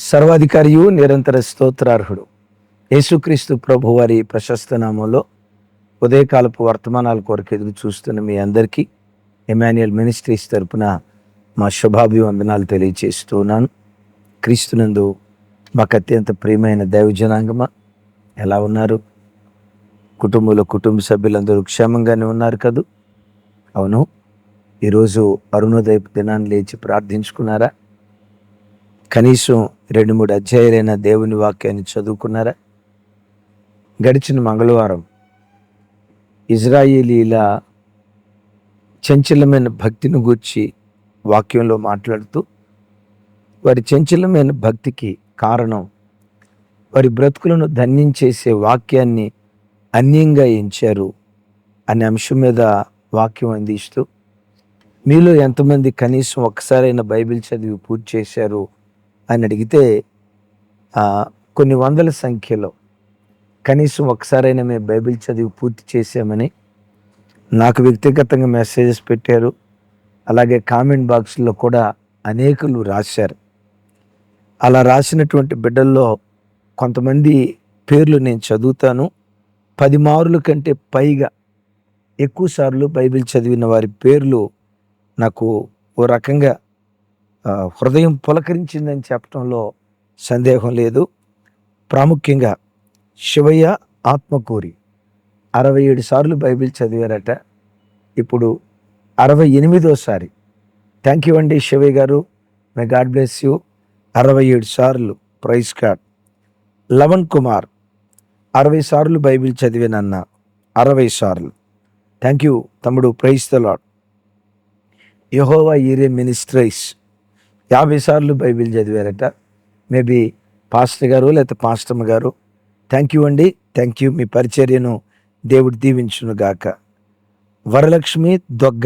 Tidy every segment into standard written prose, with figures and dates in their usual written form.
సర్వాధికారియు నిరంతర స్తోత్రార్హుడు యేసుక్రీస్తు ప్రభు వారి ప్రశస్త నామంలో ఉదయకాలపు వర్తమానాల కొరకు ఎదురు చూస్తున్న మీ అందరికీ ఎమాన్యుయల్ మినిస్ట్రీస్ తరపున మా శుభాభివందనాలు తెలియజేస్తున్నాను. క్రీస్తునందు మాకు అత్యంత ప్రియమైన దైవజనాంగమా, ఎలా ఉన్నారు? కుటుంబ సభ్యులందరూ క్షేమంగానే ఉన్నారు కదూ? అవును. ఈరోజు అరుణోదయపు దినాన్ని లేచి ప్రార్థించుకున్నారా? కనీసం 2-3 అధ్యాయాలైన దేవుని వాక్యాన్ని చదువుకున్నారా? గడిచిన మంగళవారం ఇజ్రాయేలీల చంచలమైన భక్తిని గూర్చి వాక్యంలో మాట్లాడుతూ, వారి చంచలమైన భక్తికి కారణం వారి బ్రతుకులను ధన్యం చేసే వాక్యాన్ని అన్యంగా ఎంచారు అనే అంశం మీద వాక్యం అందిస్తూ, మీలో ఎంతమంది కనీసం ఒక్కసారైనా బైబిల్ చదివి పూర్తి చేశారు అని అడిగితే కొన్ని వందల సంఖ్యలో కనీసం ఒకసారైనా మేము బైబిల్ చదివి పూర్తి చేసామని నాకు వ్యక్తిగతంగా మెసేజెస్ పెట్టారు. అలాగే కామెంట్ బాక్స్లో కూడా అనేకులు రాశారు. అలా రాసినటువంటి బిడ్డల్లో కొంతమంది పేర్లు నేను చదువుతాను. 10 మార్లు కంటే పైగా ఎక్కువ సార్లు బైబిల్ చదివిన వారి పేర్లు నాకు ఓ రకంగా హృదయం పులకరించిందని చెప్పడంలో సందేహం లేదు. ప్రాముఖ్యంగా శివయ్య ఆత్మకూరి 67 సార్లు బైబిల్ చదివారట. ఇప్పుడు 68వ. థ్యాంక్ యూ అండి శివయ్య గారు, మే గాడ్ బ్లెస్ యూ. 67 సార్లు. Praise God. లవణ్ కుమార్ 60 సార్లు బైబిల్ చదివానన్న. 60 సార్లు. థ్యాంక్ యూ తమ్ముడు, praise the Lord. Jehovah Jireh Ministries 50 సార్లు బైబిల్ చదివారట. మేబీ పాస్టర్ గారు లేకపోతే పాస్టమ్మ గారు. థ్యాంక్ యూ అండి, థ్యాంక్ యూ. మీ పరిచర్యను దేవుడు దీవించును గాక. వరలక్ష్మి దొగ్గ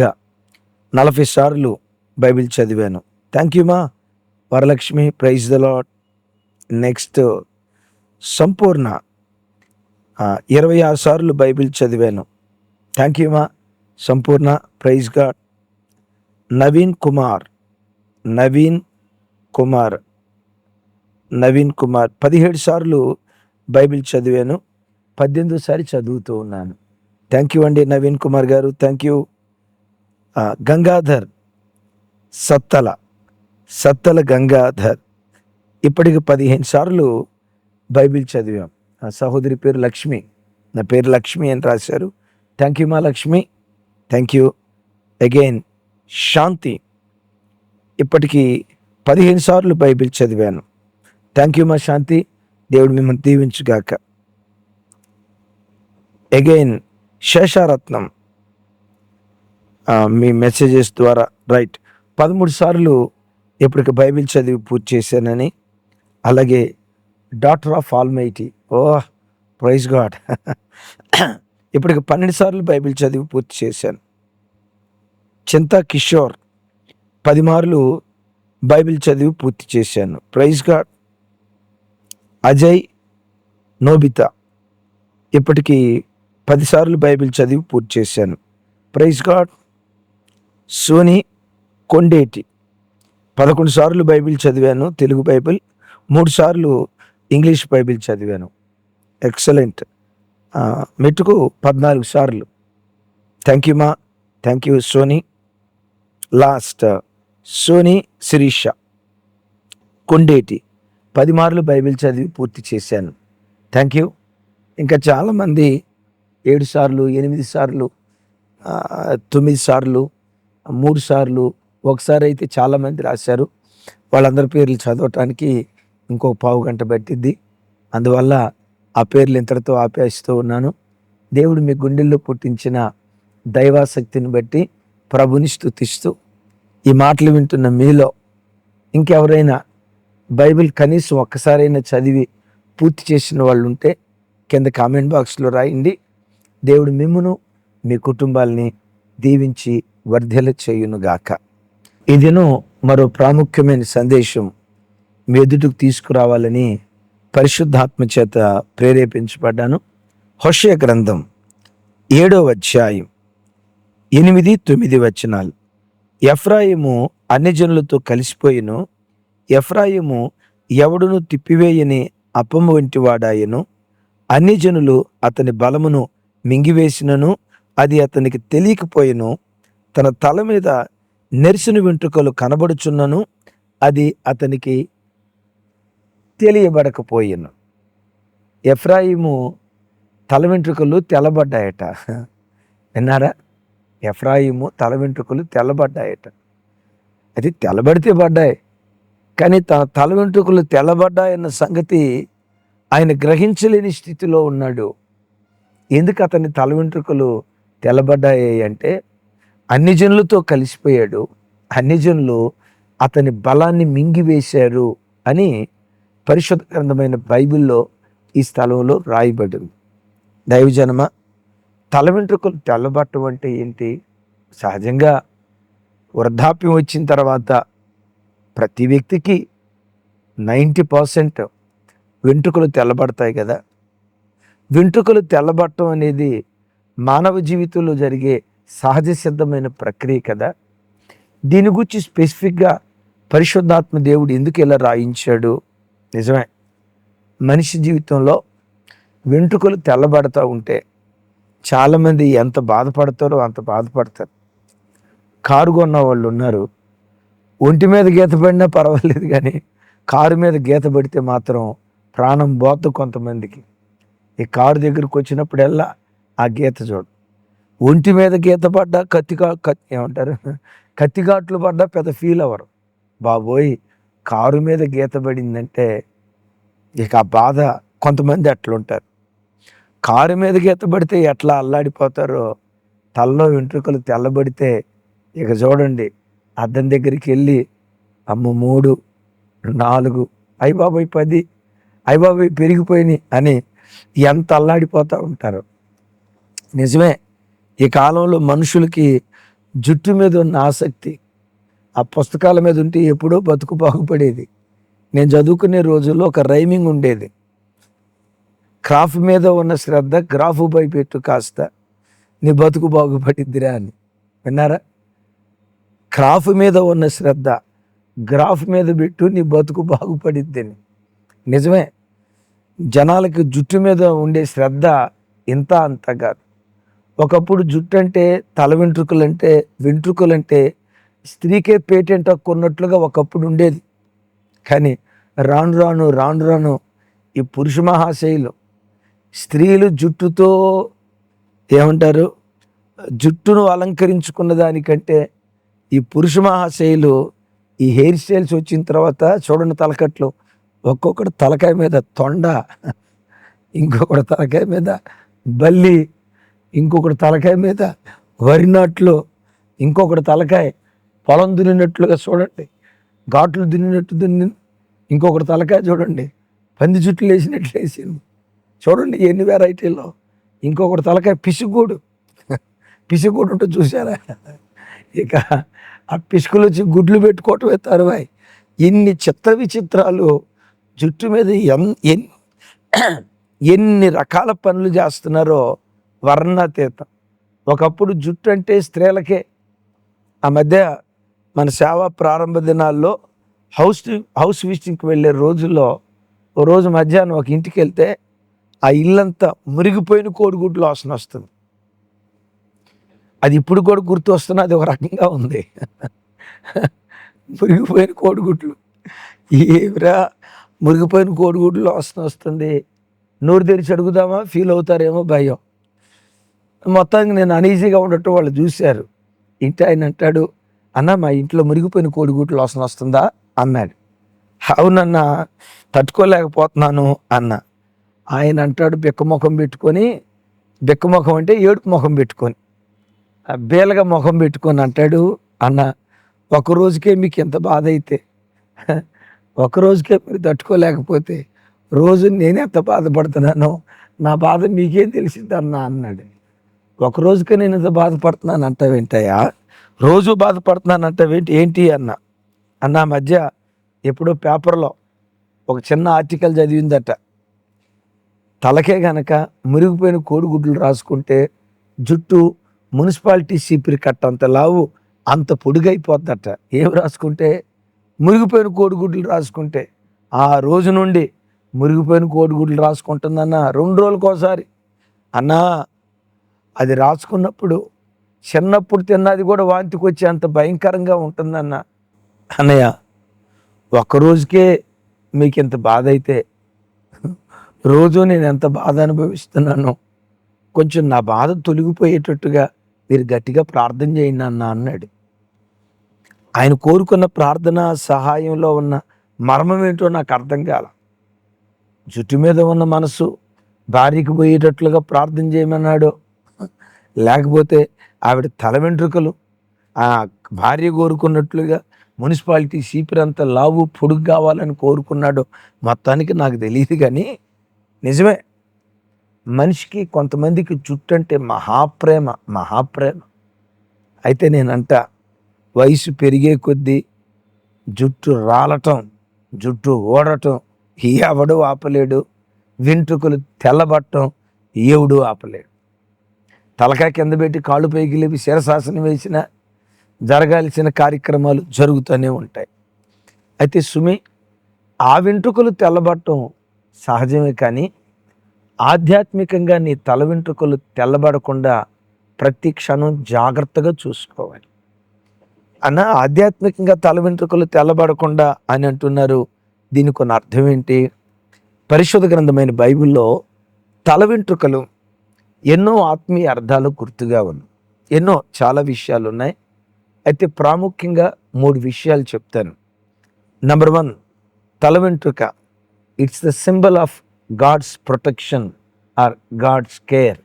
40 సార్లు బైబిల్ చదివాను. థ్యాంక్ యూ మా Varalakshmi, praise the Lord. Next Sampurna 26 సార్లు బైబిల్ చదివాను. థ్యాంక్ యూ మా సంపూర్ణ, ప్రైజ్ గాడ్. నవీన్ కుమార్ 17 సార్లు బైబిల్ చదివాను. 18వ చదువుతూ ఉన్నాను. థ్యాంక్ యూ అండి నవీన్ కుమార్ గారు, థ్యాంక్ యూ. గంగాధర్ సత్తల గంగాధర్ ఇప్పటికి 15 సార్లు బైబిల్ చదివాం. ఆ సహోదరి పేరు లక్ష్మి, నా పేరు లక్ష్మి అని రాశారు. థ్యాంక్ యూ మా లక్ష్మి, థ్యాంక్ యూ. అగైన్ శాంతి ఇప్పటికీ 15 సార్లు బైబిల్ చదివాను. థ్యాంక్ యూ మా శాంతి, దేవుడు మిమ్మల్ని దీవించుగాక. అగైన్ శేషారత్నం మీ మెసేజెస్ ద్వారా రైట్ 13 సార్లు ఇప్పటికి బైబిల్ చదివి పూర్తి చేశానని. అలాగే daughter of Almighty, praise God, ఇప్పటికి 12 సార్లు బైబిల్ చదివి పూర్తి చేశాను. చింతా కిషోర్ 10 మార్లు బైబిల్ చదివి పూర్తి చేశాను. Praise God. అజయ్ నోబితా ఇప్పటికీ 10 సార్లు బైబిల్ చదివి పూర్తి చేశాను. Praise God. సోని కొండేటి 11 సార్లు బైబిల్ చదివాను, తెలుగు బైబిల్. 3 సార్లు ఇంగ్లీష్ బైబిల్ చదివాను. ఎక్సలెంట్. మెట్టుకు 14 సార్లు. థ్యాంక్ యూ మా, thank you Soni. Last Soni Sirisha Kondeti 10 మార్లు బైబిల్ చదివి పూర్తి చేశాను. Thank you. ఇంకా చాలామంది 7 సార్లు, 8 సార్లు, 9 సార్లు, 3 సార్లు, ఒకసారి అయితే చాలామంది రాశారు. వాళ్ళందరి పేర్లు చదవటానికి ఇంకో పావు గంట పట్టిద్ది. అందువల్ల ఆ పేర్లు ఇంతటితో ఆపేస్తూ ఉన్నాను. దేవుడు మీ గుండెల్లో పుట్టించిన దైవాసక్తిని బట్టి ప్రభుని స్తుతిస్తూ, ఈ మాటలు వింటున్న మీలో ఇంకెవరైనా బైబిల్ కనీసం ఒక్కసారైనా చదివి పూర్తి చేసిన వాళ్ళు ఉంటే కింద కామెంట్ బాక్స్లో రాయండి. దేవుడు మిమ్మును మీ కుటుంబాలని దీవించి వర్ధిల్ల చేయునుగాక. ఈ దినం మరో ప్రాముఖ్యమైన సందేశం మీ ఎదుటికి తీసుకురావాలని పరిశుద్ధాత్మ చేత ప్రేరేపించబడ్డాను. హోషేయ గ్రంథం 7వ అధ్యాయం 8-9 వచనాలు. ఎఫ్రాయిము అన్యజనులతో కలిసిపోయిను, ఎఫ్రాయిము ఎవడును తిప్పివేయని అప్పము వంటి వాడాయను. అన్ని జనులు అతని బలమును మింగివేసినను అది అతనికి తెలియకపోయెను. తన తల మీద నెరిసిన వెంట్రుకలు కనబడుచున్నను అది అతనికి తెలియబడకపోయెను. ఎఫ్రాయిము తల వెంట్రుకలు తెల్లబడ్డాయట. విన్నారా? ఎఫ్రాయిము తల వెంట్రుకలు తెల్లబడ్డాయట. అది తెల్లబడితే పడ్డాయి, కానీ తన తల వెంట్రుకలు తెల్లబడ్డాయన్న సంగతి ఆయన గ్రహించలేని స్థితిలో ఉన్నాడు. ఎందుకు అతని తల వెంట్రుకలు తెల్లబడ్డాయి అంటే, అన్ని జనులతో కలిసిపోయాడు, అన్ని జనులు అతని బలాన్ని మింగివేశారు అని పరిశుద్ధ గ్రంథమైన బైబిల్లో ఈ స్థలంలో రాయబడింది. దైవజనమ, తల వెంట్రుకలు తెల్లబట్టం అంటే ఏంటి? సహజంగా వృద్ధాప్యం వచ్చిన తర్వాత ప్రతి వ్యక్తికి 90% వెంట్రుకలు తెల్లబడతాయి కదా. వెంట్రుకలు తెల్లబట్టం అనేది మానవ జీవితంలో జరిగే సహజ సిద్ధమైన ప్రక్రియ కదా. దీని గురించి స్పెసిఫిక్గా పరిశుద్ధాత్మ దేవుడు ఎందుకు ఇలా రాయించాడు? నిజమే, మనిషి జీవితంలో వెంట్రుకలు తెల్లబడతా ఉంటే చాలామంది ఎంత బాధపడతారో అంత బాధపడతారు. కారు కొన్న వాళ్ళు ఉన్నారు, ఒంటి మీద గీత పడినా పర్వాలేదు, కానీ కారు మీద గీత పడితే మాత్రం ప్రాణం పోత కొంతమందికి. ఈ కారు దగ్గరికి వచ్చినప్పుడల్లా ఆ గీత చూడు. ఒంటి మీద గీత పడ్డా ఏమంటారు, కత్తిఘాట్లు పడ్డా పెద్ద ఫీల్ అవ్వరు. బాబోయ్, కారు మీద గీత పడిందంటే ఇక ఆ బాధ. కొంతమంది అట్లుంటారు. కారు మీద గీత పడితే ఎట్లా అల్లాడిపోతారో, తలలో వెంట్రుకలు తెల్లబడితే ఇక చూడండి, అద్దం దగ్గరికి వెళ్ళి అమ్మ 3, 4, అయ్య బాబాయ్ 10, అయ్య బాబాయ్ పెరిగిపోయినాయి అని ఎంత అల్లాడిపోతూ ఉంటారు. నిజమే, ఈ కాలంలో మనుషులకి జుట్టు మీద ఉన్న ఆసక్తి ఆ పుస్తకాల మీద ఉంటే ఎప్పుడో బతుకు బాగుపడేది. నేను చదువుకునే రోజుల్లో ఒక రైమింగ్ ఉండేది, క్రాఫ్ మీద ఉన్న శ్రద్ధ గ్రాఫ్ పై పెట్టు కాస్త నీ బతుకు బాగుపడిద్దిరా అని. విన్నారా? క్రాఫ్ మీద ఉన్న శ్రద్ధ గ్రాఫ్ మీద పెట్టు నీ బతుకు బాగుపడిద్దని. నిజమే, జనాలకి జుట్టు మీద ఉండే శ్రద్ధ ఇంత అంత కాదు. ఒకప్పుడు జుట్టు అంటే, తల వెంట్రుకలంటే స్త్రీకే పేటెంట్ హక్కు ఉన్నట్లుగా ఒకప్పుడు ఉండేది. కానీ రాను రాను ఈ పురుష మహాశైలు స్త్రీలు జుట్టుతో ఏమంటారు, జుట్టును అలంకరించుకున్న దానికంటే ఈ పురుష మహాశైలు ఈ హెయిర్ స్టైల్స్ వచ్చిన తర్వాత చూడండి, తలకట్లు ఒక్కొక్కటి తలకాయ మీద తొండ, ఇంకొకటి తలకాయ మీద బల్లి, ఇంకొకటి తలకాయ మీద వరినాట్లు, ఇంకొకటి తలకాయ పొలం దున్నినట్లుగా చూడండి, ఘాట్లు దున్నినట్టు ఇంకొకటి తలకాయ చూడండి పంది జుట్లు వేసినట్లు వేసింది. చూడండి ఎన్ని వెరైటీలో. ఇంకొకటి తలకాయ పిసిగూడు ఉంటే చూసారా? ఇక ఆ పిసుకులు వచ్చి గుడ్లు పెట్టుకోవటమే తరువాయి. ఇన్ని చిత్ర విచిత్రాలు జుట్టు మీద ఎన్ని రకాల పనులు చేస్తున్నారో వర్ణాతీతం. ఒకప్పుడు జుట్టు అంటే స్త్రీలకే. ఆ మధ్య మన సేవ ప్రారంభ దినాల్లో హౌస్ విజిటింగ్కి వెళ్ళే రోజుల్లో ఓ రోజు మధ్యాహ్నం ఒక ఇంటికి వెళ్తే ఆ ఇల్లంతా మురిగిపోయిన కోడిగుడ్లు వాసన వస్తుంది. అది ఇప్పుడు కూడా గుర్తు వస్తున్నా, అది ఒక రకంగా ఉంది. మురిగిపోయిన కోడిగుడ్లు, ఏమిరా మురిగిపోయిన కోడిగుడ్లు వాసన వస్తుంది, నోరు తెరిచి అడుగుదామా ఫీల్ అవుతారేమో భయం. మొత్తానికి నేను అనీజీగా ఉండటం వాళ్ళు చూశారు. ఇంటి ఆయన అంటాడు, అన్న మా ఇంట్లో మురిగిపోయిన కోడిగుడ్లు వాసన వస్తుందా అన్నాడు. అవునన్నా, తట్టుకోలేకపోతున్నాను అన్న. ఆయన అంటాడు, బిక్కముఖం పెట్టుకొని, బిక్కముఖం అంటే ఏడుపు ముఖం పెట్టుకొని, బేలగా ముఖం పెట్టుకొని అంటాడు, అన్న ఒకరోజుకే మీకు ఎంత బాధ అయితే, ఒకరోజుకే మీరు తట్టుకోలేకపోతే రోజు నేను ఎంత బాధపడుతున్నానో నా బాధ మీకేం తెలిసిందన్నా అన్నాడు. ఒకరోజుకే నేను ఎంత బాధపడుతున్నాను అంటావేంటయ్యా, రోజు బాధపడుతున్నాను అంటావేంటి ఏంటి అన్న మధ్య ఎప్పుడో పేపర్లో ఒక చిన్న ఆర్టికల్ చదివిందట. తలకే గనక మురిగిపోయిన కోడిగుడ్లు రాసుకుంటే జుట్టు మున్సిపాలిటీ చీపిరి కట్ట అంత లావు అంత పొడుగైపోద్దట. ఏం రాసుకుంటే? మురిగిపోయిన కోడిగుడ్లు రాసుకుంటే. ఆ రోజు నుండి మురిగిపోయిన కోడిగుడ్లు రాసుకుంటుందన్న 2 రోజులకోసారి. అన్నా అది రాసుకున్నప్పుడు చిన్నప్పుడు తిన్నది కూడా వాంతికి వచ్చే అంత భయంకరంగా ఉంటుందన్న. అన్నయ్య ఒక్కరోజుకే మీకు ఇంత బాధ అయితే రోజు నేను ఎంత బాధ అనుభవిస్తున్నానో కొంచెం నా బాధ తొలగిపోయేటట్టుగా మీరు గట్టిగా ప్రార్థన చేయండి అన్న అన్నాడు. ఆయన కోరుకున్న ప్రార్థన సహాయంలో ఉన్న మర్మం ఏంటో నాకు అర్థం కాల. జుట్టు మీద ఉన్న మనసు భార్యకి పోయేటట్లుగా ప్రార్థన చేయమన్నాడు, లేకపోతే ఆవిడ తల వెంట్రుకలు ఆ భార్య కోరుకున్నట్లుగా మున్సిపాలిటీ సీపీరంతా లావు పొడుగు కావాలని కోరుకున్నాడు, మొత్తానికి నాకు తెలియదు. కానీ నిజమే, మనిషికి కొంతమందికి జుట్టు అంటే మహాప్రేమ. అయితే నేనంట వయసు పెరిగే కొద్దీ జుట్టు రాలటం, జుట్టు ఊడటం ఎవడు ఆపలేడు. వెంట్రుకలు తెల్లబట్టం ఎవడు ఆపలేడు. తలకాయ కింద పెట్టి కాళ్ళు పైకి లేపి శిరశాసనం వేసిన జరగాల్సిన కార్యక్రమాలు జరుగుతూనే ఉంటాయి. అయితే సుమి, ఆ వెంట్రుకలు తెల్లబట్టం సహజమే, కానీ ఆధ్యాత్మికంగా నీ తల వెంట్రుకలు తెల్లబడకుండా ప్రతి క్షణం జాగ్రత్తగా చూసుకోవాలి అన్న. ఆధ్యాత్మికంగా తల వెంట్రుకలు తెల్లబడకుండా అని అంటున్నారు. దీనికి కొన్ని అర్థం ఏంటి? పరిశుద్ధ గ్రంథమైన బైబిల్లో తల వెంట్రుకలు ఎన్నో ఆత్మీయ అర్థాలు గుర్తుగా ఉన్నాయి. చాలా విషయాలు ఉన్నాయి. అయితే ప్రాముఖ్యంగా 3 విషయాలు చెప్తాను. నెంబర్ 1, తల వెంట్రుక it's the symbol of God's protection or God's care.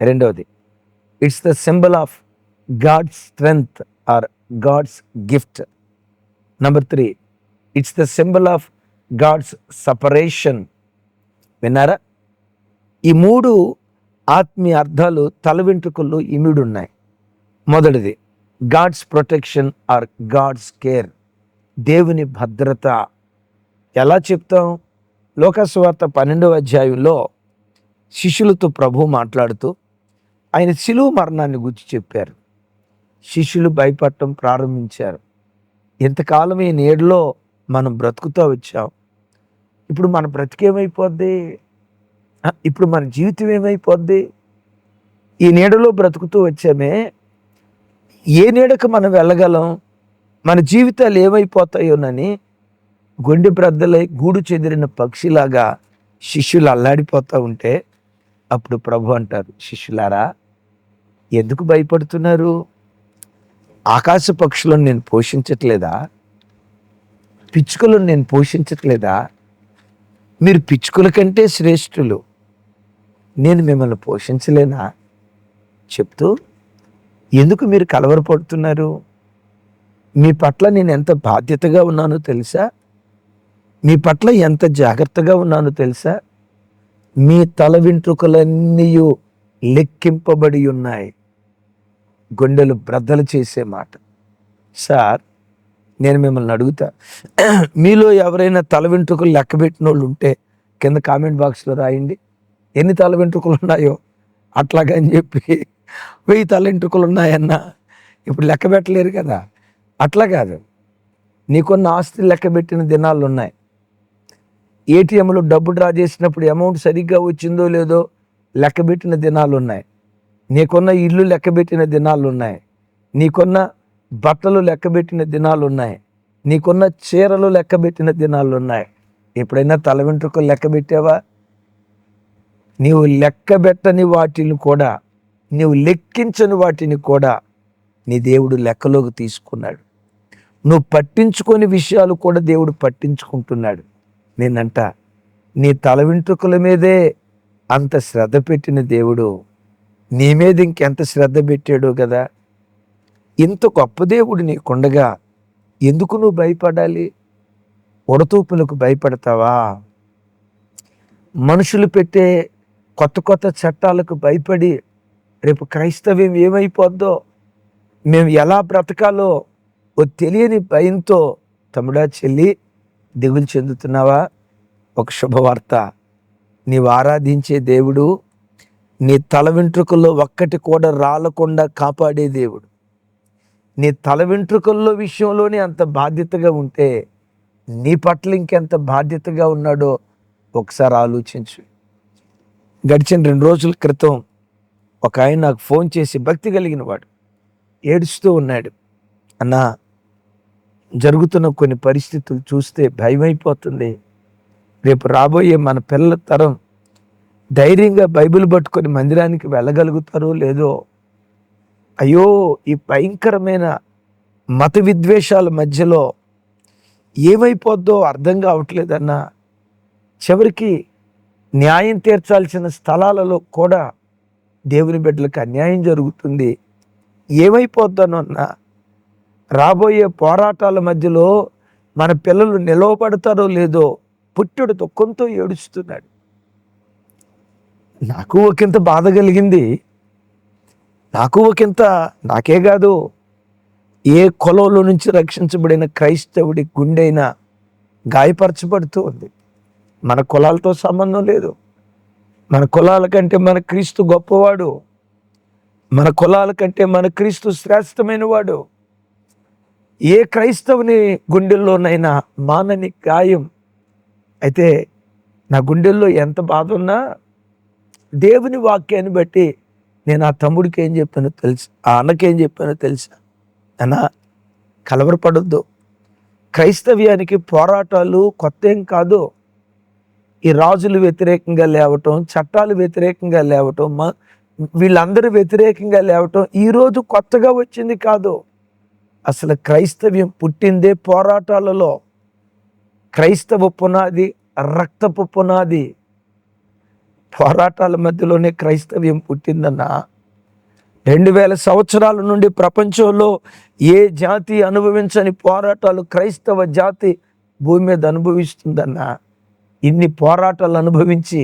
రెండవది, it's the symbol of God's strength or God's gift. Number 3, it's the symbol of God's separation. విన్నారా? ఈ 3 ఆత్మీయ అర్థాలు తల వెంట్రుకల్లో ఇమిడున్నాయి. మొదటిది God's protection or God's care, దేవుని భద్రత. ఎలా చెప్తాం? లోకాసువార్త 12వ అధ్యాయంలో శిష్యులతో ప్రభు మాట్లాడుతూ ఆయన శిలువ మరణాన్ని గురించి చెప్పారు. శిష్యులు భయపడటం ప్రారంభించారు. ఇంతకాలం ఈ నీడలో మనం బ్రతుకుతూ వచ్చాం, ఇప్పుడు మన బ్రతికేమైపోద్ది? ఇప్పుడు మన జీవితం ఏమైపోద్ది? ఈ నీడలో బ్రతుకుతూ వచ్చామే, ఏ నీడకు మనం వెళ్ళగలం? మన జీవితాలు ఏమైపోతాయోనని గొండె బ్రద్దలై గూడు చెదిరిన పక్షిలాగా శిష్యులు అల్లాడిపోతూ ఉంటే అప్పుడు ప్రభు అంటారు, శిష్యులారా ఎందుకు భయపడుతున్నారు? ఆకాశ పక్షులను నేను పోషించట్లేదా? పిచ్చుకలను నేను పోషించట్లేదా? మీరు పిచ్చుకల కంటే శ్రేష్ఠులు, నేను మిమ్మల్ని పోషించలేనా? చెప్తూ ఎందుకు మీరు కలవరపడుతున్నారు? మీ పట్ల నేను ఎంత బాధ్యతగా ఉన్నానో తెలుసా? మీ పట్ల ఎంత జాగ్రత్తగా ఉన్నానో తెలుసా? మీ తల వెంట్రుకలన్నీ లెక్కింపబడి ఉన్నాయి. గుండెలు బ్రద్దలు చేసే మాట. సార్, నేను మిమ్మల్ని అడుగుతా, మీలో ఎవరైనా తల వెంట్రుకలు లెక్కబెట్టిన వాళ్ళు ఉంటే కింద కామెంట్ బాక్స్లో రాయండి. ఎన్ని తల వెంట్రుకలు ఉన్నాయో అట్లాగని చెప్పి 1000 తల వెంట్రుకలు ఉన్నాయన్నా ఇప్పుడు లెక్క పెట్టలేరు కదా. అట్లా కాదు, నీకున్న ఆస్తి లెక్క పెట్టిన దినాలు ఉన్నాయి. ఏటీఎంలో డబ్బు డ్రా చేసినప్పుడు అమౌంట్ సరిగ్గా వచ్చిందో లేదో లెక్క పెట్టిన దినాలు ఉన్నాయి. నీకున్న ఇల్లు లెక్క పెట్టిన దినాలు ఉన్నాయి. నీకున్న బట్టలు లెక్క పెట్టిన దినాలు ఉన్నాయి. నీకున్న చీరలు లెక్క పెట్టిన దినాలు ఉన్నాయి. ఎప్పుడైనా తల వెంట్రుకలు లెక్క పెట్టావా? నీవు లెక్క పెట్టని వాటిని కూడా, నీవు లెక్కించని వాటిని కూడా నీ దేవుడు లెక్కలోకి తీసుకున్నాడు. నువ్వు పట్టించుకొని విషయాలు కూడా దేవుడు పట్టించుకుంటున్నాడు. నేనంట, నీ తల వెంట్రుకల మీదే అంత శ్రద్ధ పెట్టిన దేవుడు నీ మీద ఇంకెంత శ్రద్ధ పెట్టాడో కదా. ఇంత గొప్ప దేవుడు నీకుండగా ఎందుకు నువ్వు భయపడాలి? ఉడతూపులకు భయపడతావా? మనుషులు పెట్టే కొత్త కొత్త చట్టాలకు భయపడి రేపు క్రైస్తవ్యం ఏమైపోద్దో, మేము ఎలా బ్రతకాలో ఓ తెలియని భయంతో తమ్ముడా చెల్లి దిగులు చెందుతున్నావా? ఒక శుభవార్త, నీవు ఆరాధించే దేవుడు నీ తల వెంట్రుకల్లో ఒక్కటి కూడా రాలకుండా కాపాడే దేవుడు. నీ తల వెంట్రుకల్లో విషయంలోనే అంత బాధ్యతగా ఉంటే నీ పట్ల ఇంకెంత బాధ్యతగా ఉన్నాడో ఒకసారి ఆలోచించు. గడిచిన 2 రోజుల క్రితం ఒక ఆయన నాకు ఫోన్ చేసి, భక్తి కలిగిన వాడు, ఏడుస్తూ ఉన్నాడు. అన్నా, జరుగుతున్న కొన్ని పరిస్థితులు చూస్తే భయమైపోతుంది. రేపు రాబోయే మన పిల్లల తరం ధైర్యంగా బైబిల్ పట్టుకొని మందిరానికి వెళ్ళగలుగుతారో లేదో. అయ్యో, ఈ భయంకరమైన మత విద్వేషాల మధ్యలో ఏమైపోద్దో అర్థం కావట్లేదన్నా. చివరికి న్యాయం తీర్చాల్సిన స్థలాలలో కూడా దేవుని బిడ్డలకు అన్యాయం జరుగుతుంది. ఏమైపోద్దనన్నా. రాబోయే పోరాటాల మధ్యలో మన పిల్లలు నిలవబడతారో లేదో పుట్టుడుతో కొంత ఏడుస్తున్నాడు. నాకు ఒకంత బాధ కలిగింది. నాకే కాదు, ఏ కులంలో నుంచి రక్షించబడిన క్రైస్తవుడి గుండెైనా గాయపరచబడుతూ ఉంది. మన కులాలతో సంబంధం లేదు. మన కులాల కంటే మన క్రీస్తు గొప్పవాడు. మన కులాల కంటే మన క్రీస్తు శ్రేష్టమైన వాడు. ఏ క్రైస్తవుని గుండెల్లోనైనా మానని గాయం. అయితే నా గుండెల్లో ఎంత బాధ ఉన్నా దేవుని వాక్యాన్ని బట్టి నేను ఆ తమ్ముడికి ఏం చెప్పానో తెలుసు, ఆ అన్నకేం చెప్పానో తెలుసా. అన్నా, కలవరపడొద్దు. క్రైస్తవ్యానికి పోరాటాలు కొత్త ఏం కాదు. ఈ రాజులు వ్యతిరేకంగా లేవటం, చట్టాలు వ్యతిరేకంగా లేవటం, వీళ్ళందరూ వ్యతిరేకంగా లేవటం ఈరోజు కొత్తగా వచ్చింది కాదు. అసలు క్రైస్తవ్యం పుట్టిందే పోరాటాలలో. క్రైస్తవ పునాది రక్తపు పునాది. పోరాటాల మధ్యలోనే క్రైస్తవ్యం పుట్టిందన్నా. 2000 సంవత్సరాల నుండి ప్రపంచంలో ఏ జాతి అనుభవించని పోరాటాలు క్రైస్తవ జాతి భూమి మీద అనుభవిస్తుందన్నా. ఇన్ని పోరాటాలు అనుభవించి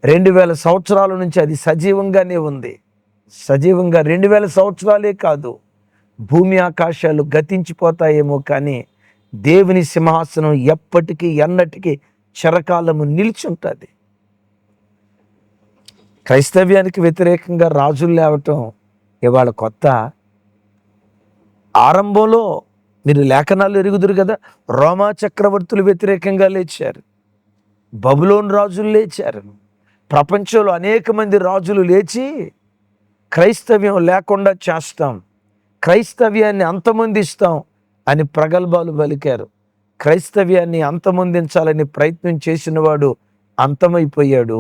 2000 సంవత్సరాల నుంచి అది సజీవంగానే ఉంది. సజీవంగా 2000 సంవత్సరాలే కాదు, భూమి ఆకాశాలు గతించిపోతాయేమో కానీ దేవుని సింహాసనం ఎప్పటికీ ఎన్నటికీ చిరకాలము నిలిచి ఉంటుంది. క్రైస్తవ్యానికి వ్యతిరేకంగా రాజులు లేవటం ఇవాళ కొత్త. ఆరంభంలో మీరు లేఖనాలు ఎరుగుదురు కదా, రోమా చక్రవర్తులు వ్యతిరేకంగా లేచారు, బబులోన్ రాజులు లేచారు, ప్రపంచంలో అనేక మంది రాజులు లేచి క్రైస్తవ్యం లేకుండా చేస్తాం, క్రైస్తవ్యాన్ని అంతమొందిస్తాం అని ప్రగల్భాలు పలికారు. క్రైస్తవ్యాన్ని అంతమొందించాలని ప్రయత్నం చేసిన వాడు అంతమైపోయాడు.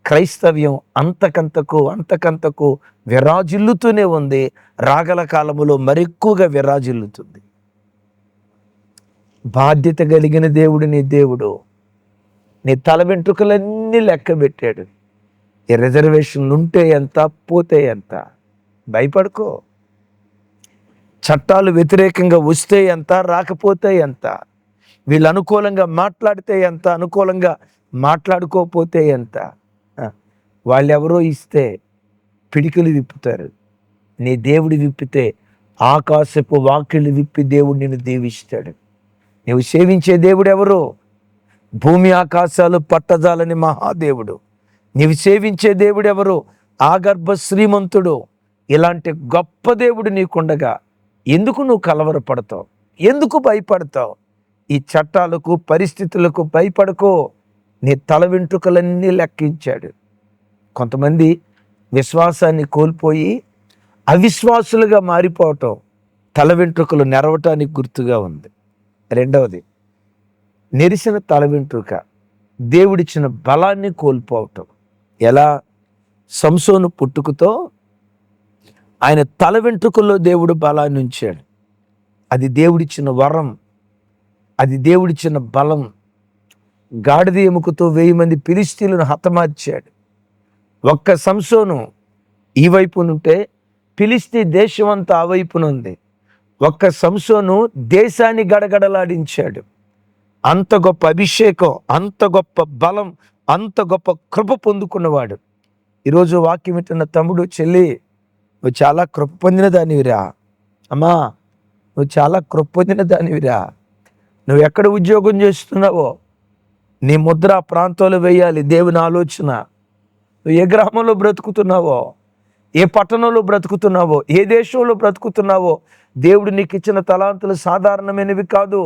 క్రైస్తవ్యం అంతకంతకు విరాజిల్లుతూనే ఉంది. రాగల కాలములో మరెక్కువగా విరాజిల్లుతుంది. బాధ్యత కలిగిన దేవుడు నీ దేవుడు. నీ తల వెంట్రుకలన్నీ లెక్క పెట్టాడు. ఈ రిజర్వేషన్లు ఉంటే ఎంత, పోతే ఎంత. భయపడుకో. చట్టాలు వ్యతిరేకంగా వస్తే ఎంత, రాకపోతే ఎంత. వీళ్ళు అనుకూలంగా మాట్లాడితే ఎంత, అనుకూలంగా మాట్లాడుకోపోతే ఎంత. వాళ్ళెవరో ఇస్తే పిడికిలు విప్పుతారు. నీ దేవుడు విప్పితే ఆకాశపు వాకిళ్ళు విప్పి దేవుడు నిన్ను దీవిస్తాడు. నువ్వు సేవించే దేవుడు ఎవరు? భూమి ఆకాశాలు పట్టజాలని మహాదేవుడు. నీవు సేవించే దేవుడు ఎవరు? ఆగర్భ శ్రీమంతుడు. ఇలాంటి గొప్ప దేవుడు నీకుండగా ఎందుకు నువ్వు కలవరపడతావు? ఎందుకు భయపడతావు? ఈ చట్టాలకు పరిస్థితులకు భయపడకో. నీ తల వెంట్రుకలన్నీ లెక్కించాడు. కొంతమంది విశ్వాసాన్ని కోల్పోయి అవిశ్వాసులుగా మారిపోవటం తల వెంట్రుకలు నెరవటానికి గుర్తుగా ఉంది. రెండవది, నెరిసిన తల వెంట్రుక దేవుడిచ్చిన బలాన్ని కోల్పోవటం. ఎలా? సంసోను పుట్టుకతో ఆయన తల వెంట్రుకల్లో దేవుడు బలాన్ని ఉంచాడు. అది దేవుడిచ్చిన వరం, అది దేవుడిచ్చిన బలం. గాడిద ఎముకతో 1000 మంది ఫిలిష్తీయులను హతమార్చాడు. ఒక్క సంసోను ఈ వైపునుంటే ఫిలిష్తీ దేశం అంతా ఆ వైపునుంది. ఒక్క సంసోను దేశాన్ని గడగడలాడించాడు. అంత గొప్ప అభిషేకం, అంత గొప్ప బలం, అంత గొప్ప కృప పొందుకున్నవాడు. ఈరోజు వాక్యం వింటున్న తమ్ముడు, చెల్లి, నువ్వు చాలా కృప పొందిన దానివిరా. అమ్మా, నువ్వు చాలా కృప పొందిన దానివిరా. నువ్వు ఎక్కడ ఉద్యోగం చేస్తున్నావో నీ ముద్ర ఆ ప్రాంతంలో వేయాలి. దేవుని ఆలోచన. నువ్వు ఏ గ్రామంలో బ్రతుకుతున్నావో, ఏ పట్టణంలో బ్రతుకుతున్నావో, ఏ దేశంలో బ్రతుకుతున్నావో, దేవుడు నీకు ఇచ్చిన తలాంతులు సాధారణమైనవి కాదు.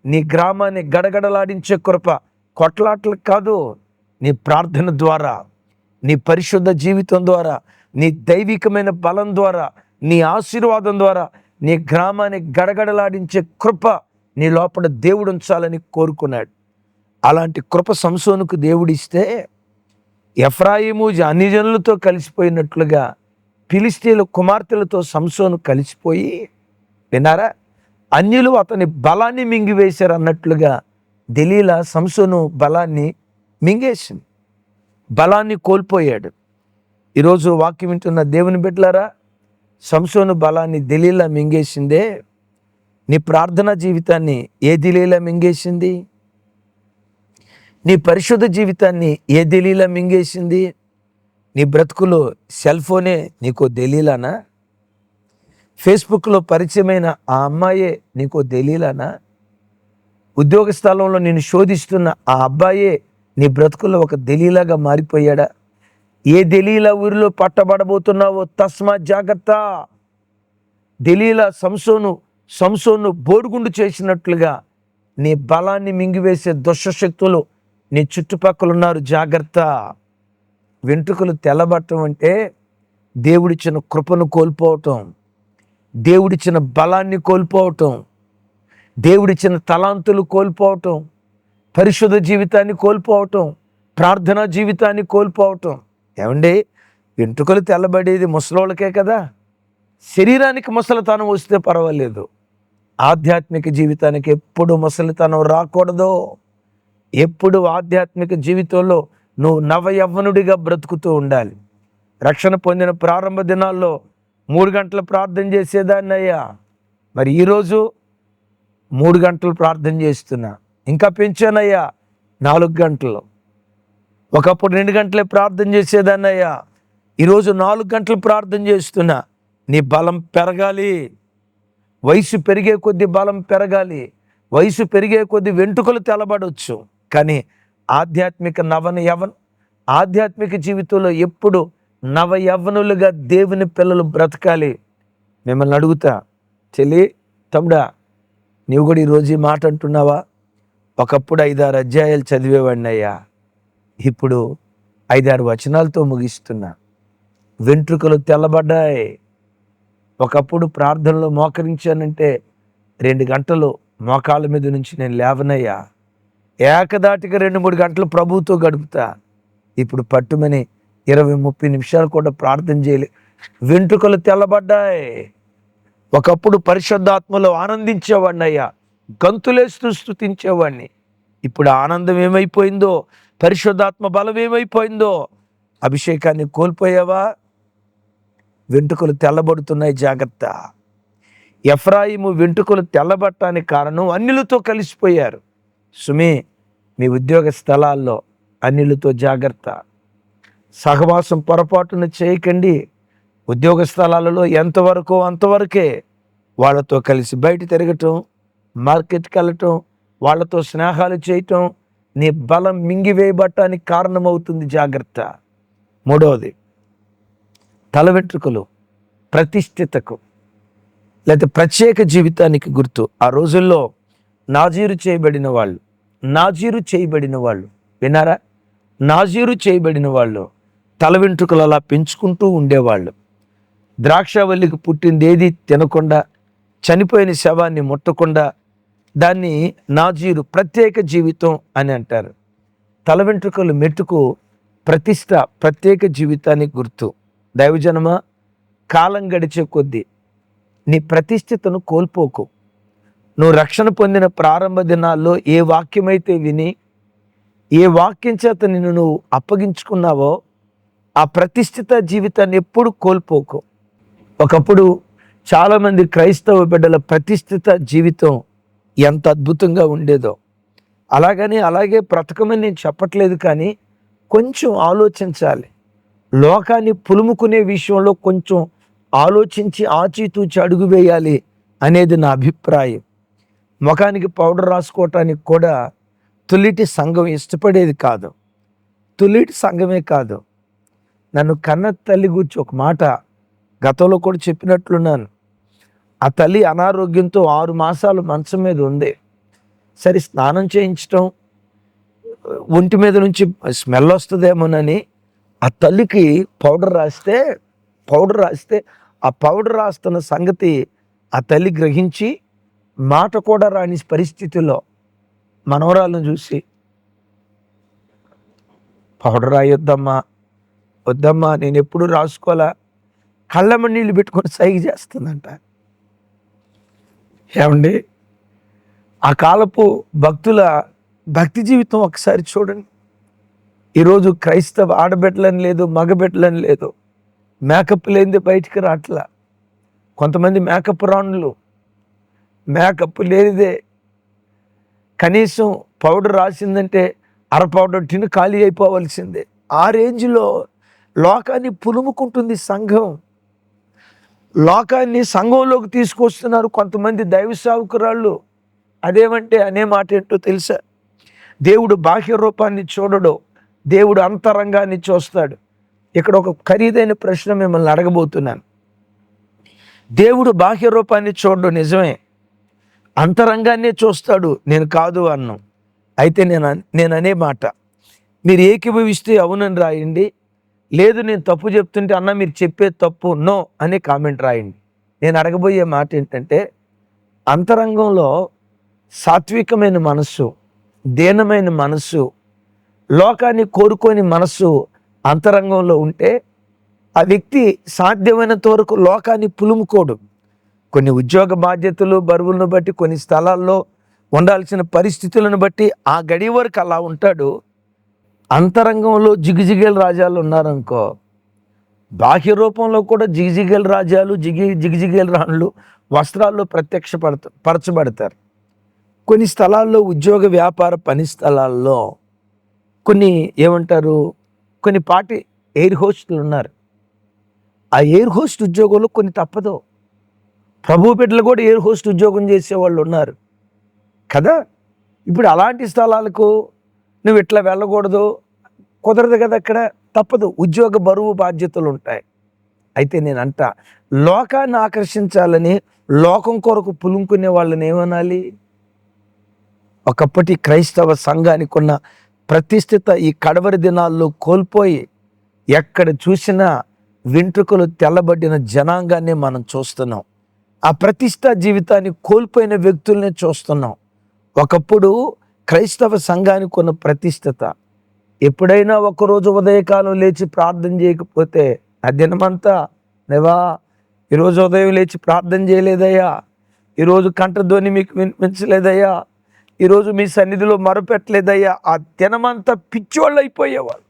నీ గ్రామాన్ని గడగడలాడించే కృప కొట్లాట్లకు కాదు, నీ ప్రార్థన ద్వారా, నీ పరిశుద్ధ జీవితం ద్వారా, నీ దైవికమైన బలం ద్వారా, నీ ఆశీర్వాదం ద్వారా నీ గ్రామాన్ని గడగడలాడించే కృప నీ లోపల దేవుడు ఉంచాలని కోరుకున్నాడు. అలాంటి కృప సంసోనుకు దేవుడిస్తే ఎఫ్రాయిము అన్యజనులతో కలిసిపోయినట్లుగా ఫిలిష్తీయుల కుమార్తెలతో సంసోను కలిసిపోయి, విన్నారా, అన్యులు అతని బలాన్ని మింగివేశారు అన్నట్లుగా దెలీలా సంసోను బలాన్ని మింగేసింది, బలాన్ని కోల్పోయాడు. ఈరోజు వాక్యం వింటున్న దేవుని బిడ్డలారా, సంసోను బలాన్ని దెలీలా మింగేసిందే. నీ ప్రార్థనా జీవితాన్ని ఏ దెలీలా మింగేసింది? నీ పరిశుద్ధ జీవితాన్ని ఏ దెలీలా మింగేసింది? నీ బ్రతుకులో సెల్ ఫోనే నీకో దెలీలానా? ఫేస్బుక్లో పరిచయమైన ఆ అమ్మాయే నీకో దెలీలానా? ఉద్యోగ స్థలంలో నేను శోధిస్తున్న ఆ అబ్బాయే నీ బ్రతుకుల్లో ఒక దెలీలాగా మారిపోయాడా? ఏ దెలీలా ఊరిలో పట్టబడబోతున్నావో తస్మా జాగ్రత్త. దెలీలా సంసోను బోడిగుండు చేసినట్లుగా నీ బలాన్ని మింగివేసే దుష్టశక్తులు నీ చుట్టుపక్కల ఉన్నారు, జాగ్రత్త. వెంట్రుకలు తెల్లబట్టం అంటే దేవుడిచ్చిన కృపను కోల్పోవటం, దేవుడిచ్చిన బలాన్ని కోల్పోవటం, దేవుడిచ్చిన తలాంతులు కోల్పోవటం, పరిశుద్ధ జీవితాన్ని కోల్పోవటం, ప్రార్థనా జీవితాన్ని కోల్పోవటం. ఏమండి, వెంట్రుకలు తెల్లబడేది ముసలోళ్ళకే కదా. శరీరానికి ముసలితనం వస్తే పర్వాలేదు, ఆధ్యాత్మిక జీవితానికి ఎప్పుడు ముసలితనం రాకూడదు. ఎప్పుడు ఆధ్యాత్మిక జీవితంలో నువ్వు నవయవ్వనుడిగా బ్రతుకుతూ ఉండాలి. రక్షణ పొందిన ప్రారంభ దినాల్లో 3 గంటలు ప్రార్థన చేసేదాన్ని అయ్యా, మరి ఈరోజు 3 గంటలు ప్రార్థన చేస్తున్నా, ఇంకా పెంచానయ్యా 4 గంటలు. ఒకప్పుడు 2 గంటలే ప్రార్థన చేసేదాన్ని అయ్యా, ఈరోజు 4 గంటలు ప్రార్థన చేస్తున్నా. నీ బలం పెరగాలి, వయసు పెరిగే కొద్దీ బలం పెరగాలి. వయసు పెరిగే కొద్దీ వెంట్రుకలు తెల్లబడవచ్చు, కానీ ఆధ్యాత్మిక జీవితంలో ఎప్పుడు నవయవ్వనులుగా దేవుని పిల్లలు బ్రతకాలి. మిమ్మల్ని అడుగుతా, చెల్లి, తమ్ముడా, నీవు కూడా ఈరోజు ఈ మాట అంటున్నావా? ఒకప్పుడు 5-6 అధ్యాయాలు చదివేవాడిని అయ్యా, ఇప్పుడు 5-6 వచనాలతో ముగిస్తున్నా. వెంట్రుకలు తెల్లబడ్డాయి. ఒకప్పుడు ప్రార్థనలో మోకరించానంటే 2 గంటలు మోకాళ్ళ మీద నుంచి నేను లేవనయ్యా. ఏకదాటిగా 2-3 గంటలు ప్రభువుతో గడుపుతా. ఇప్పుడు పట్టుమని 20-30 నిమిషాలు కూడా ప్రార్థన చేయలే. వెంట్రుకలు తెల్లబడ్డాయి. ఒకప్పుడు పరిశుద్ధాత్మలో ఆనందించేవాడిని అయ్యా, గంతులేస్తూ స్తుతించేవాడిని. ఇప్పుడు ఆనందం ఏమైపోయిందో, పరిశుద్ధాత్మ బలం ఏమైపోయిందో. అభిషేకాన్ని కోల్పోయావా? వెంట్రుకలు తెల్లబడుతున్నాయి, జాగ్రత్త. ఎఫ్రాయిము వెంట్రుకలు తెల్లబట్టడానికి కారణం అన్యులతో కలిసిపోయారు. సుమి, మీ ఉద్యోగ స్థలాల్లో అన్యులతో జాగ్రత్త. సహవాసం పొరపాటును చేయకండి. ఉద్యోగ స్థలాలలో ఎంతవరకు అంతవరకే. వాళ్ళతో కలిసి బయట తిరగటం, మార్కెట్కి వెళ్ళటం, వాళ్ళతో స్నేహాలు చేయటం నీ బలం మింగివేయబట్టానికి కారణమవుతుంది, జాగ్రత్త. 3వది, తల వెంట్రుకలు ప్రతిష్ఠితకు లేకపోతే ప్రత్యేక జీవితానికి గుర్తు. ఆ రోజుల్లో నాజీరు చేయబడిన వాళ్ళు విన్నారా? నాజీరు చేయబడిన వాళ్ళు తల వెంట్రుకలు అలా పెంచుకుంటూ ఉండేవాళ్ళు. ద్రాక్షవల్లికి పుట్టింది ఏది తినకుండా, చనిపోయిన శవాన్ని ముట్టకుండా దాన్ని నాజీరు ప్రత్యేక జీవితం అని అంటారు. తల వెంట్రుకలు మెట్టుకు ప్రతిష్ట, ప్రత్యేక జీవితానికి గుర్తు. దైవజనమా, కాలం గడిచే కొద్దీ నీ ప్రతిష్ఠితను కోల్పోకు. నువ్వు రక్షణ పొందిన ప్రారంభ దినాల్లో ఏ వాక్యమైతే విని, ఏ వాక్యం చేత నిన్ను నువ్వు అప్పగించుకున్నావో ఆ ప్రతిష్ఠిత జీవితాన్ని ఎప్పుడు కోల్పోకు. ఒకప్పుడు చాలామంది క్రైస్తవ బిడ్డల ప్రతిష్ఠిత జీవితం ఎంత అద్భుతంగా ఉండేదో. అలాగే బ్రతకమని నేను చెప్పట్లేదు, కానీ కొంచెం ఆలోచించాలి. లోకాన్ని పులుముకునే విషయంలో కొంచెం ఆలోచించి ఆచితూచి అడుగు వేయాలి అనేది నా అభిప్రాయం. ముఖానికి పౌడర్ రాసుకోవటానికి కూడా తొలిటి సంఘం ఇష్టపడేది కాదు. తొలిటి సంఘమే కాదు, నన్ను కన్న తల్లి గురించి ఒక మాట గతంలో కూడా చెప్పినట్లున్నాను. ఆ తల్లి అనారోగ్యంతో 6 మాసాలు మంచం మీద ఉంది. సరే స్నానం చేయించటం, ఒంటి మీద నుంచి స్మెల్ వస్తుందేమోనని ఆ తల్లికి పౌడర్ రాస్తే ఆ పౌడర్ రాస్తున్న సంగతి ఆ తల్లి గ్రహించి మాట కూడా రాని పరిస్థితిలో మనవరాలను చూసి, పౌడర్ రాయొద్దమ్మా, వద్దమ్మా, నేను ఎప్పుడు రాసుకోవాలా, కళ్ళమ్మ నీళ్ళు పెట్టుకొని సైగ చేస్తుందంట. ఏమండి, ఆ కాలపు భక్తుల భక్తి జీవితం ఒకసారి చూడండి. ఈరోజు క్రైస్తవ ఆడబిడ్డలని లేదు, మగబిడ్డలని లేదు, మేకప్ లేనిదే బయటికి రాట్లా. కొంతమంది మేకప్ రాణులు, మేకప్ లేనిదే కనీసం పౌడర్ రాసిందంటే అర పౌడర్ టిన్ ఖాళీ అయిపోవలసిందే. ఆ రేంజ్లో లోకాన్ని పులుముకుంటుంది సంఘం. లోకాన్ని సంఘంలోకి తీసుకొస్తున్నారు కొంతమంది దైవ సేవకురాళ్ళు. అదేమంటే అనే మాట ఏంటో తెలుసా? దేవుడు బాహ్య రూపాన్ని చూడడు, దేవుడు అంతరంగాన్ని చూస్తాడు. ఇక్కడ ఒక ఖరీదైన ప్రశ్న మిమ్మల్ని అడగబోతున్నాను. దేవుడు బాహ్య రూపాన్ని చూడడు నిజమే, అంతరంగాన్నే చూస్తాడు, నేను కాదు అన్నాం. అయితే నేను అనే మాట మీరు ఏకీభవిస్తే అవునని రాయండి, లేదు నేను తప్పు చెప్తుంటే అన్న మీరు చెప్పే తప్పు నో అనే కామెంట్ రాయండి. నేను అడగబోయే మాట ఏంటంటే, అంతరంగంలో సాత్వికమైన మనస్సు, దీనమైన మనస్సు, లోకాన్ని కోరుకోని మనస్సు అంతరంగంలో ఉంటే ఆ వ్యక్తి సాధ్యమైనంత వరకు లోకాన్ని పులుముకోడు. కొన్ని ఉద్యోగ బాధ్యతలు, బరువులను బట్టి, కొన్ని స్థలాల్లో ఉండాల్సిన పరిస్థితులను బట్టి ఆ గడి వరకు అలా ఉంటాడు. అంతరంగంలో జిగిజిగేల రాజాలు ఉన్నారనుకో, బాహ్య రూపంలో కూడా జిగిజిగేల రాజాలు, జిగిజిగేల రాణులు వస్త్రాల్లో పరచబడతారు. కొన్ని స్థలాల్లో ఉద్యోగ వ్యాపార పని స్థలాల్లో కొన్ని ఏమంటారు, కొన్ని పాటి ఎయిర్ హోస్టులు ఉన్నారు. ఆ ఎయిర్ హోస్ట్ ఉద్యోగంలో కొన్ని తప్పదు. ప్రభు బిడ్డలు కూడా ఎయిర్ హోస్ట్ ఉద్యోగం చేసేవాళ్ళు ఉన్నారు కదా. ఇప్పుడు అలాంటి స్థలాలకు నువ్వు ఇట్లా వెళ్ళకూడదు, కుదరదు కదా, అక్కడ తప్పదు, ఉద్యోగ బరువు బాధ్యతలు ఉంటాయి. అయితే నేను అంటా, లోకాన్ని ఆకర్షించాలని లోకం కొరకు పులుముకునే వాళ్ళని ఏమనాలి? ఒకప్పటి క్రైస్తవ సంఘానికి ఉన్న ప్రతిష్ఠిత ఈ కడవరి దినాల్లో కోల్పోయి ఎక్కడ చూసినా వెంట్రుకలు తెల్లబడిన జనాంగాన్ని మనం చూస్తున్నాం. ఆ ప్రతిష్ఠ జీవితాన్ని కోల్పోయిన వ్యక్తుల్ని చూస్తున్నాం. ఒకప్పుడు క్రైస్తవ సంఘానికి ఉన్న ప్రతిష్ఠత, ఎప్పుడైనా ఒకరోజు ఉదయకాలం లేచి ప్రార్థన చేయకపోతే ఆ దినమంతా దేవా ఈరోజు ఉదయం లేచి ప్రార్థన చేయలేదయ్యా, ఈరోజు కంఠధ్వని మీకు వినిపించలేదయ్యా, ఈరోజు మీ సన్నిధిలో మొరపెట్టలేదయ్యా, ఆ దినమంతా పిచ్చోళ్ళు అయిపోయేవాళ్ళు.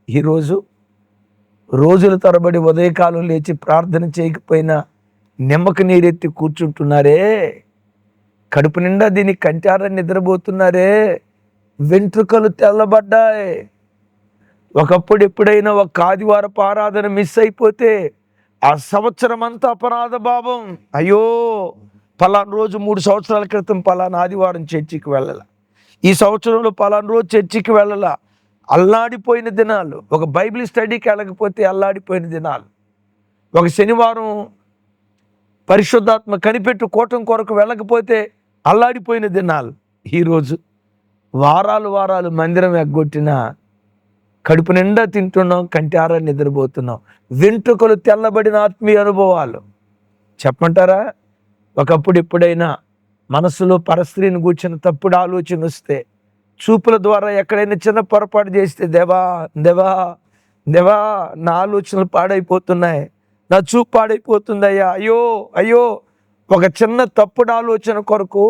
ఈరోజు రోజుల తరబడి ఉదయకాలం లేచి ప్రార్థన చేయకపోయినా నిమ్మక నీరెత్తి కూర్చుంటున్నారే, కడుపు నిండా దీన్ని కంటారని నిద్రపోతున్నారే, వెంట్రుకలు తెల్లబడ్డాయి. ఒకప్పుడు ఎప్పుడైనా ఒక ఆదివారపు ఆరాధన మిస్ అయిపోతే ఆ సంవత్సరం అంతా అపరాధ భావం, అయ్యో పలానా రోజు 3 సంవత్సరాల క్రితం పలానా ఆదివారం చర్చికి వెళ్ళాల, ఈ సంవత్సరంలో పలానా రోజు చర్చికి వెళ్ళాల, అల్లాడిపోయిన దినాలు. ఒక బైబిల్ స్టడీకి వెళ్ళకపోతే అల్లాడిపోయిన దినాలు. ఒక శనివారం పరిశుద్ధాత్మ కనిపెట్టు కూటం కొరకు వెళ్ళకపోతే అల్లాడిపోయిన దినాలు. ఈరోజు వారాలు మందిరం ఎగ్గొట్టినా కడుపు నిండా తింటున్నాం, కంటారా నిద్రపోతున్నాం. వెంట్రుకలు తెల్లబడిన ఆత్మీయ అనుభవాలు చెప్పమంటారా? ఒకప్పుడు ఎప్పుడైనా మనసులో పరస్త్రీని కూర్చున్న తప్పుడు ఆలోచన వస్తే, చూపుల ద్వారా ఎక్కడైనా చిన్న పొరపాటు చేస్తే, దేవా దేవా దేవా నా ఆలోచనలు పాడైపోతున్నాయి, నా చూపు పాడైపోతుందయ్యా, అయ్యో అయ్యో. ఒక చిన్న తప్పుడు ఆలోచన కొరకు,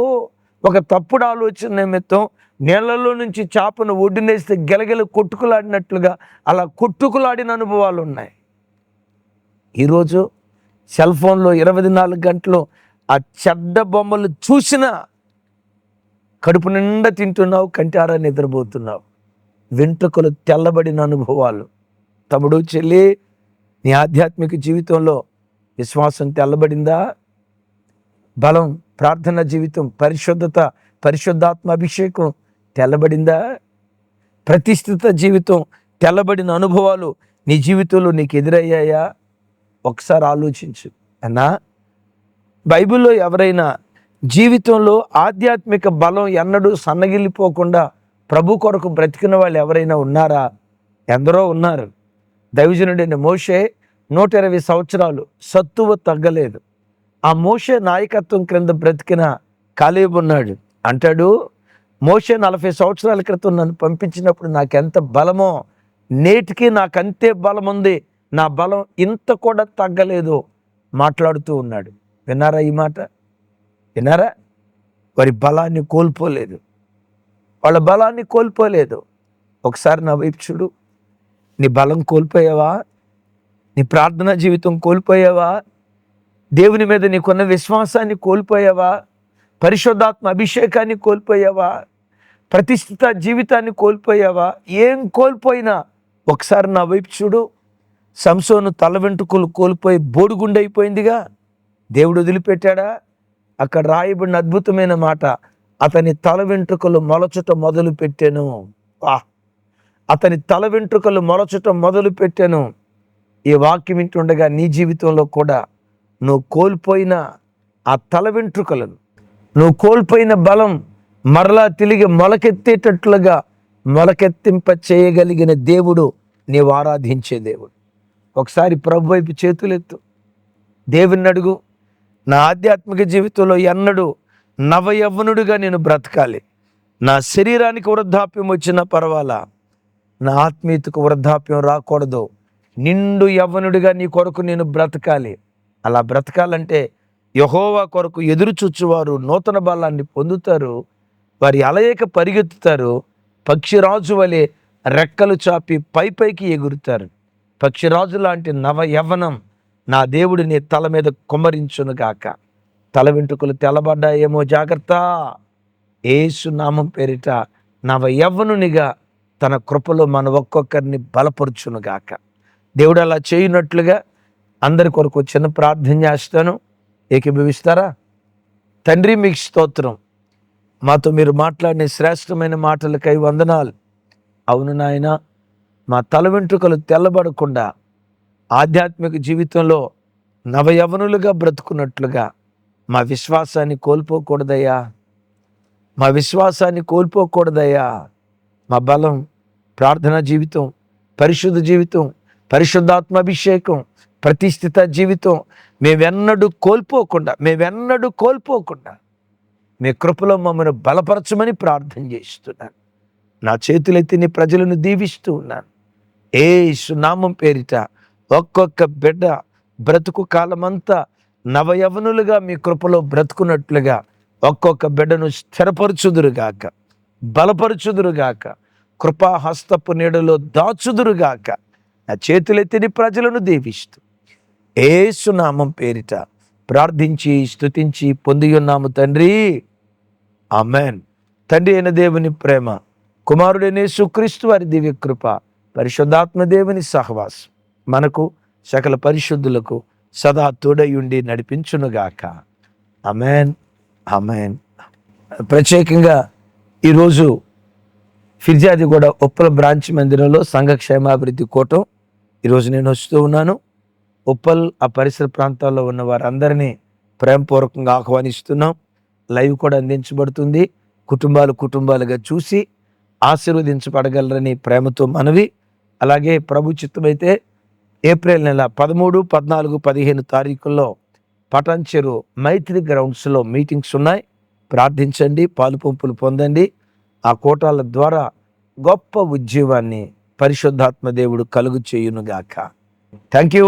ఒక తప్పుడు ఆలోచన నిమిత్తం నీళ్లలో నుంచి చేపను ఒడ్డునేస్తే గెలగెల కొట్టుకులాడినట్లుగా అలా కొట్టుకులాడిన అనుభవాలు ఉన్నాయి. ఈరోజు సెల్ ఫోన్లో 24 గంటలు ఆ చెడ్డ బొమ్మలు చూసినా కడుపు నిండా తింటున్నావు, కంటారా నిద్రపోతున్నావు. వెంట్రుకలు తెల్లబడిన అనుభవాలు. తమ్ముడు, చెల్లి, నీ ఆధ్యాత్మిక జీవితంలో విశ్వాసం తెల్లబడిందా? బలం, ప్రార్థన జీవితం, పరిశుద్ధత, పరిశుద్ధాత్మ అభిషేకం తెల్లబడిందా? ప్రతిష్ఠిత జీవితం, తెల్లబడిన అనుభవాలు నీ జీవితంలో నీకు ఎదురయ్యాయా? ఒకసారి ఆలోచించు. అన్నా, బైబిల్లో ఎవరైనా జీవితంలో ఆధ్యాత్మిక బలం ఎన్నడూ సన్నగిల్లిపోకుండా ప్రభు కొరకు బ్రతికిన వాళ్ళు ఎవరైనా ఉన్నారా? ఎందరో ఉన్నారు. దైవజనుడైన మోషే 120 సంవత్సరాలు సత్తువ తగ్గలేదు. ఆ మోషే నాయకత్వం క్రింద బ్రతికిన కాలేబు ఉన్నాడు. అంటాడు, మోషే 40 సంవత్సరాల క్రితం నన్ను పంపించినప్పుడు నాకెంత బలమో నేటికి నాకంతే బలం ఉంది, నా బలం ఇంత కూడా తగ్గలేదు మాట్లాడుతూ ఉన్నాడు. విన్నారా ఈ మాట? విన్నారా? వారి బలాన్ని కోల్పోలేదు, వాళ్ళ బలాన్ని కోల్పోలేదు. ఒకసారి నా వైపు చూడు. నీ బలం కోల్పోయావా? నీ ప్రార్థనా జీవితం కోల్పోయావా? దేవుని మీద నీకున్న విశ్వాసాన్ని కోల్పోయావా? పరిశుద్ధాత్మ అభిషేకాన్ని కోల్పోయావా? ప్రతిష్ఠిత జీవితాన్ని కోల్పోయావా? ఏం కోల్పోయినా ఒకసారి నా వైపు చూడు. సంసోను తల వెంట్రుకలు కోల్పోయి బోడిగుండె అయిపోయిందిగా. దేవుడు వదిలిపెట్టాడా? అక్కడ రాయబడిన అద్భుతమైన మాట, అతని తల వెంట్రుకలు మొలచటం మొదలు పెట్టాను. అతని తల వెంట్రుకలు మొలచటం మొదలు పెట్టాను. ఈ వాక్యం వింటుండగా నీ జీవితంలో కూడా నువ్వు కోల్పోయిన ఆ తల వెంట్రుకలను, నువ్వు కోల్పోయిన బలం మరలా తిరిగి మొలకెత్తేటట్లుగా మొలకెత్తింప చేయగలిగిన దేవుడు నీవు ఆరాధించే దేవుడు. ఒకసారి ప్రభు వైపు చేతులెత్తు, దేవుని అడుగు. నా ఆధ్యాత్మిక జీవితంలో ఎన్నడూ నవయవ్వనుడిగా నేను బ్రతకాలి. నా శరీరానికి వృద్ధాప్యం వచ్చినా పర్వాలా, నా ఆత్మీయతకు వృద్ధాప్యం రాకూడదు. నిండు యవ్వనుడిగా నీ కొరకు నేను బ్రతకాలి. అలా బ్రతకాలంటే యెహోవా కొరకు ఎదురు చూచువారు నూతన బలాన్ని పొందుతారు, వారి అలయక పరిగెత్తుతారు, పక్షిరాజు వలె రెక్కలు చాపి పైకి ఎగురుతారు. పక్షిరాజు లాంటి నవ యవ్వనం నా దేవుడు నీ తల మీద కుమ్మరించునుగాక. తల వెంట్రుకలు తెల్లబడ్డాయేమో జాగ్రత్త. యేసు నామం పేరిట నవ యవ్వనునిగా తన కృపలో మన ఒక్కొక్కరిని బలపరుచునుగాక. దేవుడు అలా చేయనట్లుగా అందరి కొరకు చిన్న ప్రార్థన చేస్తాను. ఏకీభవిస్తారా? తండ్రి, మీకు స్తోత్రం. మాతో మీరు మాట్లాడిన శ్రేష్టమైన మాటలకై వందనాలు. అవును నాయన, మా తల వెంట్రుకలు తెల్లబడకుండా ఆధ్యాత్మిక జీవితంలో నవయవనులుగా బ్రతుకున్నట్లుగా మా విశ్వాసాన్ని కోల్పోకూడదయ్యా, మా విశ్వాసాన్ని కోల్పోకూడదయ్యా. మా బలం, ప్రార్థనా జీవితం, పరిశుద్ధ జీవితం, పరిశుద్ధాత్మాభిషేకం, ప్రతిష్ఠిత జీవితం మేమెన్నడూ కోల్పోకుండా మీ కృపలో మమ్మల్ని బలపరచమని ప్రార్థన చేస్తున్నాను. నా చేతులెత్తి నీ ప్రజలను దీవిస్తూ ఉన్నాను. యేసు నామం పేరిట ఒక్కొక్క బిడ్డ బ్రతుకు కాలమంతా నవయవనులుగా మీ కృపలో బ్రతుకున్నట్లుగా ఒక్కొక్క బిడ్డను స్థిరపరచుదురుగాక, బలపరచుదురుగాక, కృపాహస్తపు నీడలో దాచుదురుగాక. నా చేతులెత్తిని ప్రజలను దీవిస్తూ యేసు నామం పేరిట ప్రార్థించి స్తుతించి పొంది ఉన్నాము తండ్రి. ఆమెన్. తండ్రి అయిన దేవుని ప్రేమ, కుమారుడైన యేసుక్రీస్తు వారి దివ్య కృప, పరిశుద్ధాత్మ దేవుని సహవాసం మనకు సకల పరిశుద్ధులకు సదా తోడయుండి నడిపించునుగాక. Amen, amen. ప్రత్యేకంగా ఈరోజు ఫిర్యాదిగూడ ఉప్పల్ బ్రాంచ్ మందిరంలో సంఘ క్షేమాభివృద్ధి కూటం ఈరోజు నేను వస్తూ ఉన్నాను. ఉప్పల్ ఆ పరిసర ప్రాంతాల్లో ఉన్న వారందరినీ ప్రేమపూర్వకంగా ఆహ్వానిస్తున్నాం. లైవ్ కూడా అందించబడుతుంది. కుటుంబాలుగా చూసి ఆశీర్వదించబడగలరని ప్రేమతో మనవి. అలాగే ప్రభు చిత్తమైతే ఏప్రిల్ నెల 13, 14, 15 తారీఖుల్లో పటాన్చెరు మైత్రి గ్రౌండ్స్లో మీటింగ్స్ ఉన్నాయి. ప్రార్థించండి, పాలు పంపులు పొందండి. ఆ కూటాల ద్వారా గొప్ప ఉద్యోగాన్ని పరిశుద్ధాత్మ దేవుడు కలుగు చేయునుగాక. Thank you.